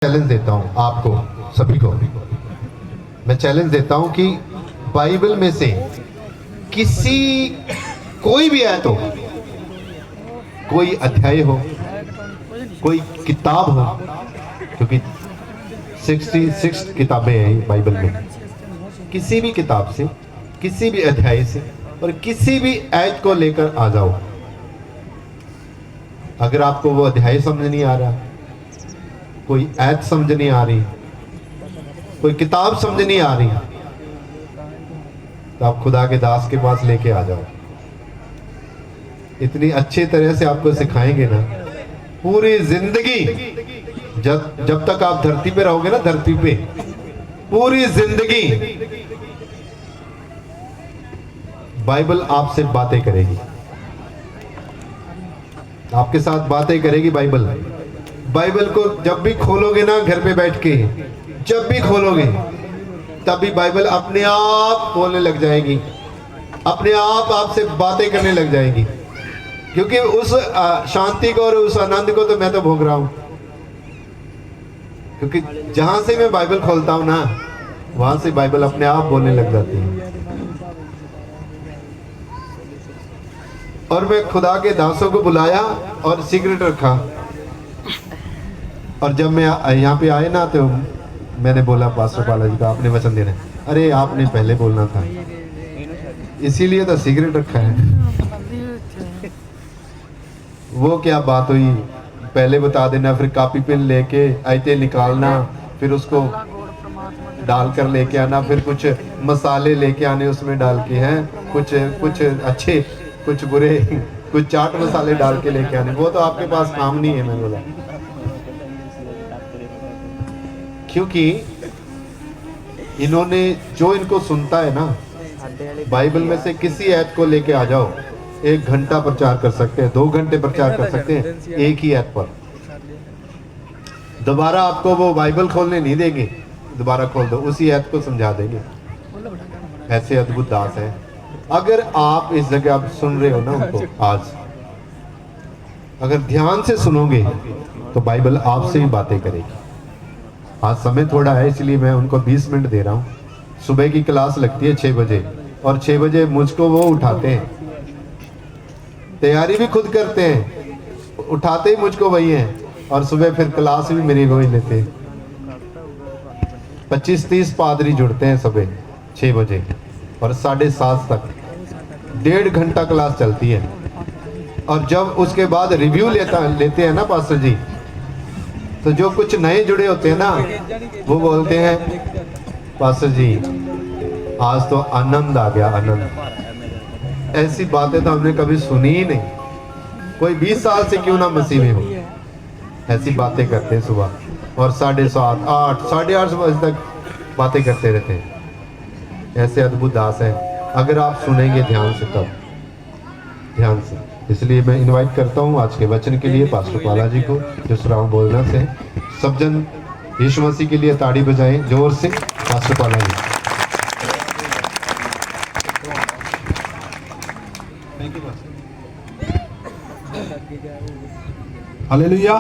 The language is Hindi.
चैलेंज देता हूं आपको सभी को। मैं चैलेंज देता हूं कि बाइबल में से कोई भी आयत हो, कोई अध्याय हो, कोई किताब हो, क्योंकि 66 किताबें हैं बाइबल में। किसी भी किताब से, किसी भी अध्याय से और किसी भी आयत को लेकर आ जाओ। अगर आपको वो अध्याय समझ नहीं आ रहा, कोई आयत समझ नहीं आ रही, कोई किताब समझ नहीं आ रही, तो आप खुदा के दास के पास लेके आ जाओ। इतनी अच्छी तरह से आपको सिखाएंगे ना, पूरी जिंदगी जब तक आप धरती पे रहोगे ना, धरती पे पूरी जिंदगी बाइबल आपसे बातें करेगी, आपके साथ बातें करेगी बाइबल को जब भी खोलोगे ना, घर पे बैठ के जब भी खोलोगे, तभी बाइबल अपने आप बोलने लग जाएगी, अपने आप आपसे बातें करने लग जाएगी। क्योंकि उस शांति को और उस आनंद को तो मैं तो भोग रहा हूं। क्योंकि जहां से मैं बाइबल खोलता हूं ना, वहां से बाइबल अपने आप बोलने लग जाती है। और मैं खुदा के दासों को बुलाया और सिगरेट रखा, और जब मैं यहाँ पे आए ना, तो मैंने बोला पास्टर बालाजी का आपने वचन देना है। अरे आपने पहले बोलना था, इसीलिए तो सिगरेट रखा है। वो क्या बात हुई, पहले बता देना, फिर कॉपी पेन लेके आयतें निकालना, फिर उसको डाल कर लेके आना, फिर कुछ मसाले लेके आने उसमें डाल के, हैं कुछ अच्छे कुछ बुरे, कुछ चाट मसाले डाल के लेके आने। वो तो आपके पास काम नहीं है। मैं बोला क्योंकि इन्होंने जो इनको सुनता है ना, बाइबल में से किसी आयत को लेके आ जाओ, 1 घंटा प्रचार कर सकते हैं, 2 घंटे प्रचार कर सकते हैं एक ही आयत पर। दोबारा आपको वो बाइबल खोलने नहीं देंगे, दोबारा खोल दो उसी आयत को समझा देंगे। ऐसे अद्भुत दास है। अगर आप इस जगह आप सुन रहे हो ना उनको, आज अगर ध्यान से सुनोगे तो बाइबल आपसे भी बातें करेगी। आज समय थोड़ा है, इसलिए मैं उनको 20 मिनट दे रहा हूँ। सुबह की क्लास लगती है 6 बजे, और 6 बजे मुझको वो उठाते हैं, तैयारी भी खुद करते हैं, उठाते ही मुझको वही हैं, और सुबह फिर क्लास भी मेरी वही लेते हैं। 25-30 पादरी जुड़ते हैं सुबह 6 बजे, और 7:30 तक 1.5 घंटा क्लास चलती है। और जब उसके बाद रिव्यू लेते हैं ना पास्टर जी, तो जो कुछ नए जुड़े होते हैं ना, वो बोलते हैं पास्टर जी आज तो आनंद आ गया, आनंद। ऐसी बातें तो हमने कभी सुनी ही नहीं। कोई 20 साल से क्यों ना मसीह में हो, ऐसी बातें करते हैं सुबह, और 7:30, 8, 8:30 बजे तक बातें करते रहते हैं। ऐसे अद्भुत दास हैं, अगर आप सुनेंगे ध्यान से, तब ध्यान से। इसलिए मैं इनवाइट करता हूं आज के वचन के लिए पास्टर बालाजी को, जो श्रावण बोलना से। सब जन यीशु मसीह के लिए ताड़ी बजाएं जोर से। पास्टर बालाजी। हालेलुया।